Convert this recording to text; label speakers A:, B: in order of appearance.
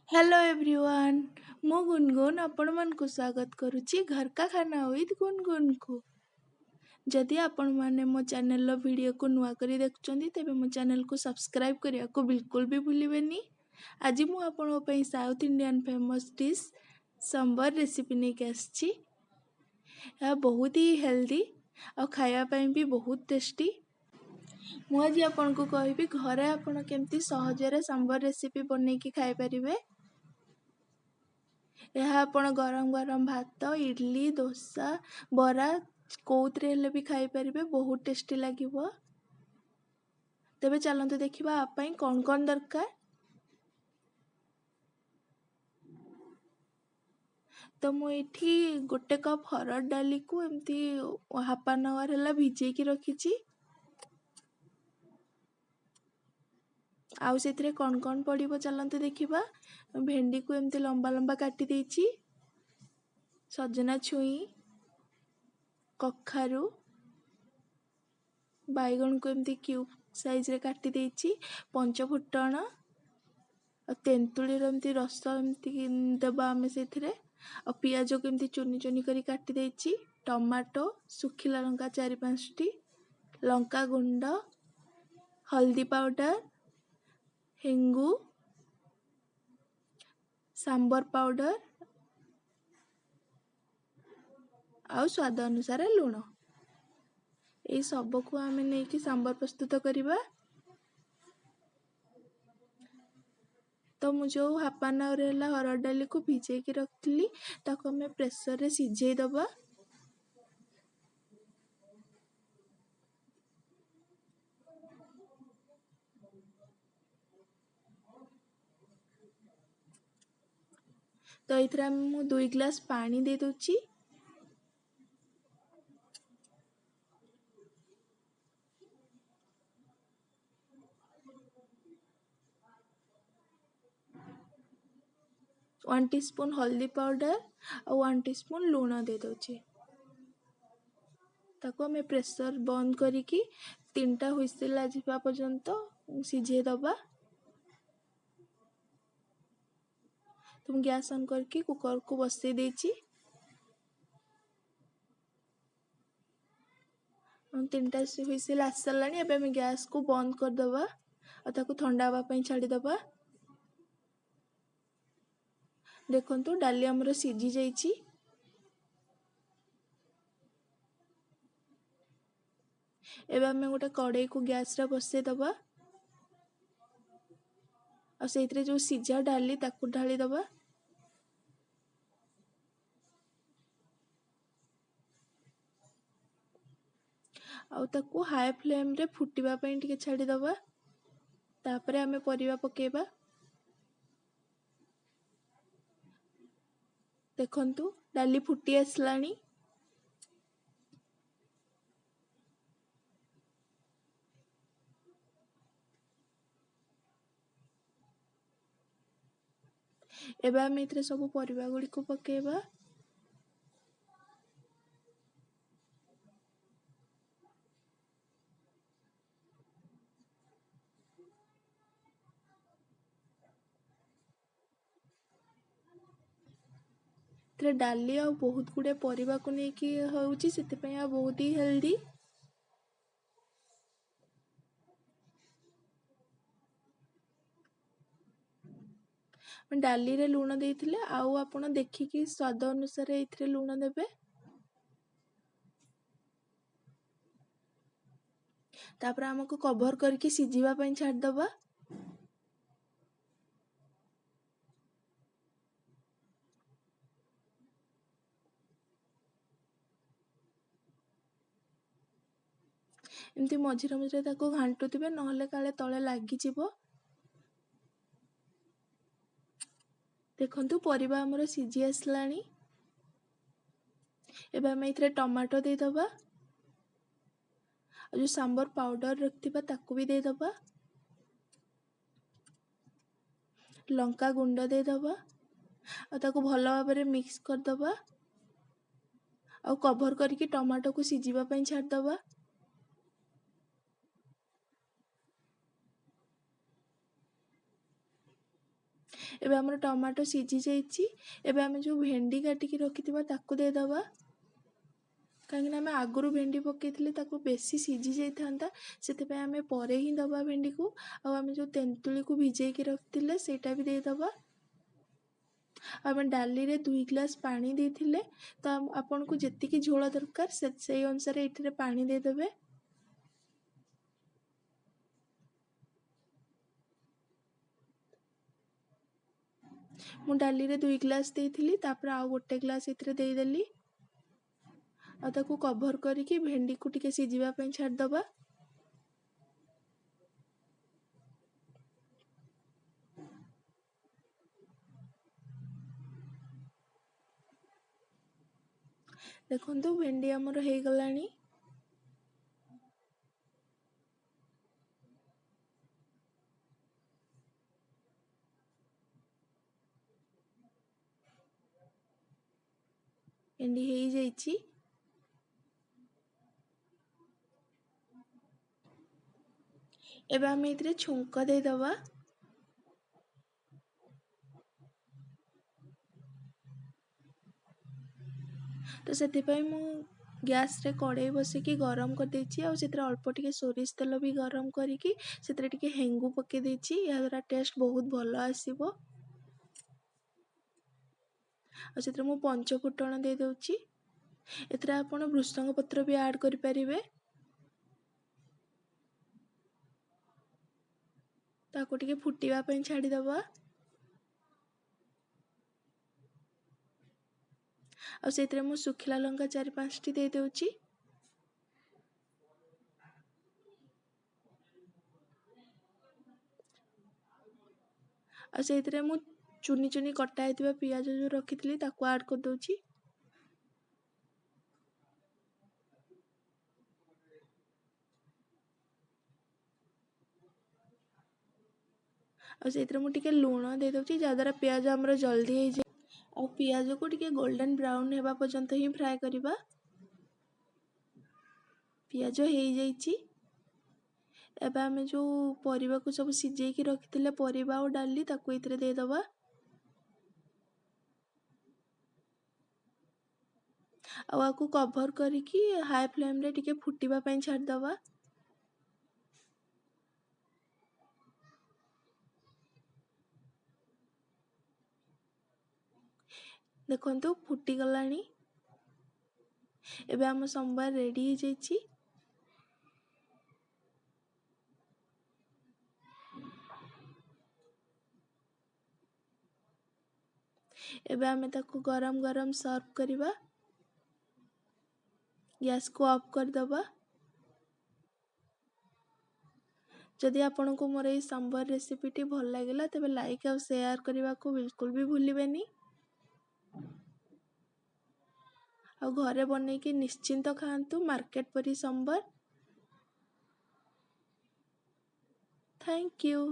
A: Hello everyone मु गुनगुन आपण मन को स्वागत करुच्ची घर का खाना विथ गुनगुन को। जदि आपण माने मो चैनल रो वीडियो को नुआ करी देखुचंदी तेबे मो चैनल को सब्सक्राइब करिया को बिल्कुल भी भूलिबेनी। आज मु आपण पई south Indian famous dish sambar recipe नै के आछी। या बहुत ही हेल्दी और खाया पई भी बहुत टेस्टी। मु आज आपण को कहबी घरे आपण केमती सहजरे सांबर रेसिपी बनै की खाइ परिबे। यह आपण गरम गरम भात इडली डोसा बरा कौतरे हेले भी खाई परिबे बहुत टेस्टी लागिबो। तेबे चलंतु देखिबा आप पई कोन कोन दरकार। तो मु एठी गोटे कप हरड डाली को एमती हाफ एन आवर हला भिजे की रखिची। आउ सेतरे कोन कोन पड़िबो चलंतु देखिबा। भेंडी को एमती लंबा लंबा काटी देची, सजना छुई, कखारू, बैगन को एमती क्यूब साइज रे काटी देची, पंच फुटण और तेंतुली एमती रस एमती देबा आमे सेथिरे और पियाज को एमती चुनी चुनी करी काटी देची, टमाटो सुखिला लंका 4-5 टी, लंका गुंड, हल्दी पाउडर, हिंगू, सांबर पाउडर आउ स्वाद अनुसार लुण। ये सब को आमे नै कि सांबर प्रस्तुत करिबा। तो मु जो हाफ एन आवर हला हरड डाली को भिजे की रखली ताको हमें प्रेशर रे सिझेई दबा। तो इथरा मु 2 ग्लास पानी दे दोची। वन टीस्पून हल्दी पाउडर और 1 टीस्पून लूण दे दोची। ताको हमें प्रेशर बंद करिकी 3टा हुइसिल आजिबा पर्यंत सिझे दबा। तुम गैस ऑन करके कुकर को बसई देची। 3टा हुइसिल आस सारानी। एबे हमें गैस को बंद कर दबा और ताको ठंडा हवा पई छाड़ी दबा। देखंतु डाली हमरो सिझी जाईची। एबे हमें गोटे कड़ाई को गैस रे बसई दबा और सेइतरे जो सिझा डाली ताको ढाली दबा। आउ ताको हाई फ्लेम रे फुटिबा पई टिके छाड़ी दबा। तापरे हमें परिबा पकेबा। देखंतु डाली फुटी आसलानी। एबे हमें इतरे सब परिबा गुडी को पकेबा। इतरे डाली आ बहुत गुडे परिबा को नै कि होउची सेते पई आ बहुत ही हेल्दी। डाली रे लूण देइथिले आउ आपण देखिकी स्वाद अनुसार इथरे लूण देबे। तापर हमको कवर करके सिझिबा पई छाड़ दबा। एमती मझिरे मझिरे ताको घांटुथिबे नहले काले तळे लागी जिवो। देखंतु परिबा हमरो सिझी आसलानी। एबे हम इथरे टमाटो दे दबा और जो सांबर पाउडर रखथिबा ताको भी दे दबा। लंका गुंड दे दबा और ताको भलो भाबरे मिक्स कर दबा और कवर करके टमाटो को सिझिबा पई छाड़ दबा। ଏବେ ଆମର ଟମାଟୋ ସିଝି ଯାଇଛି। ଏବେ ଆମେ ଯେଉଁ ଭେଣ୍ଡି କାଟିକି ରଖିଥିବା ତାକୁ ଦେଇଦେବା, କାହିଁକିନା ଆମେ ଆଗରୁ ଭେଣ୍ଡି ପକାଇଥିଲେ ତାକୁ ବେଶୀ ସିଝି ଯାଇଥାନ୍ତା, ସେଥିପାଇଁ ଆମେ ପରେ ହିଁ ଦେବା ଭେଣ୍ଡିକୁ। ଆଉ ଆମେ ଯେଉଁ ତେନ୍ତୁଳିକୁ ଭିଜେଇକି ରଖିଥିଲେ ସେଇଟା ବି ଦେଇଦେବା। ଆମେ ଡାଲିରେ 2 ଗ୍ଲାସ୍ ପାଣି ଦେଇଥିଲେ, ତ ଆପଣଙ୍କୁ ଯେତିକି ଝୋଳ ଦରକାର ସେଇ ଅନୁସାରେ ଏଇଥିରେ ପାଣି ଦେଇଦେବେ। ମୁଁ ଡାଲିରେ 2 ଗ୍ଲାସ୍ ଦେଇଥିଲି, ତାପରେ ଆଉ 1 ଗ୍ଲାସ୍ ଏଥିରେ ଦେଇଦେଲି। ଆଉ ତାକୁ କଭର୍ କରିକି ଭେଣ୍ଡିକୁ ଟିକେ ସିଝିବା ପାଇଁ ଛାଡ଼ିଦେବା। ଦେଖନ୍ତୁ ଭେଣ୍ଡି ଆମର ହେଇଗଲାଣି। ଭେଣ୍ଡି ହେଇଯାଇଛି। ଏବେ ଆମେ ଏଥିରେ ଛୁଙ୍କ ଦେଇଦେବା। ତ ସେଥିପାଇଁ ମୁଁ ଗ୍ୟାସ୍ରେ କଡ଼େଇ ବସିକି ଗରମ କରିଦେଇଛି, ଆଉ ସେଥିରେ ଅଳ୍ପ ଟିକେ ସୋରିଷ ତେଲ ବି ଗରମ କରିକି ସେଥିରେ ଟିକେ ହେଙ୍ଗୁ ପକାଇ ଦେଇଛି। ଏହାଦ୍ୱାରା ଟେଷ୍ଟ ବହୁତ ଭଲ ଆସିବ। ଆଉ ସେଥିରେ ମୁଁ ପଞ୍ଚ ଫୁଟଣ ଦେଇଦେଉଛି। ଏଥିରେ ଆପଣ ଭୃଷଙ୍ଗ ପତ୍ର ବି ଆଡ଼୍ କରିପାରିବେ। ତାକୁ ଟିକେ ଫୁଟିବା ପାଇଁ ଛାଡ଼ିଦେବା। ଆଉ ସେଥିରେ ମୁଁ ଶୁଖିଲା ଲଙ୍କା 4-5ଟି ଦେଇଦେଉଛି। ଆଉ ସେଇଥିରେ ମୁଁ ଚୁନି ଚୁନି କଟା ହେଇଥିବା ପିଆଜ ଯେଉଁ ରଖିଥିଲି ତାକୁ ଆଡ଼୍ କରିଦେଉଛି। ଆଉ ସେଇଥିରେ ମୁଁ ଟିକେ ଲୁଣ ଦେଇଦେଉଛି, ଯାହାଦ୍ୱାରା ପିଆଜ ଆମର ଜଲ୍ଦି ହେଇଯାଏ। ଆଉ ପିଆଜକୁ ଟିକେ ଗୋଲ୍ଡେନ୍ ବ୍ରାଉନ୍ ହେବା ପର୍ଯ୍ୟନ୍ତ ହିଁ ଫ୍ରାଏ କରିବା। ପିଆଜ ହେଇଯାଇଛି। ଏବେ ଆମେ ଯେଉଁ ପରିବାକୁ ସବୁ ସିଝେଇକି ରଖିଥିଲେ, ପରିବା ଆଉ ଡାଲି, ତାକୁ ଏଥିରେ ଦେଇଦେବା। ଆଉ ଆକୁ କଭର୍ କରିକି ହାଇ ଫ୍ଲେମ୍ରେ ଟିକେ ଫୁଟିବା ପାଇଁ ଛାଡ଼ିଦେବା। ଦେଖନ୍ତୁ ଫୁଟିଗଲାଣି। ଏବେ ଆମ ସମ୍ବାର ରେଡ଼ି ହେଇଯାଇଛି। ଏବେ ଆମେ ତାକୁ ଗରମ ଗରମ ସର୍ଭ କରିବା। ଗ୍ୟାସ୍କୁ ଅଫ୍ କରିଦେବା। ଯଦି ଆପଣଙ୍କୁ ମୋର ଏହି ସମ୍ବାର ରେସିପିଟି ଭଲ ଲାଗିଲା ତେବେ ଲାଇକ୍ ଆଉ ସେୟାର କରିବାକୁ ବିଲକୁଲ ବି ଭୁଲିବେନି। ଆଉ ଘରେ ବନେଇକି ନିଶ୍ଚିନ୍ତ ଖାଆନ୍ତୁ ମାର୍କେଟ ପରି ସମ୍ବାର। Thank you.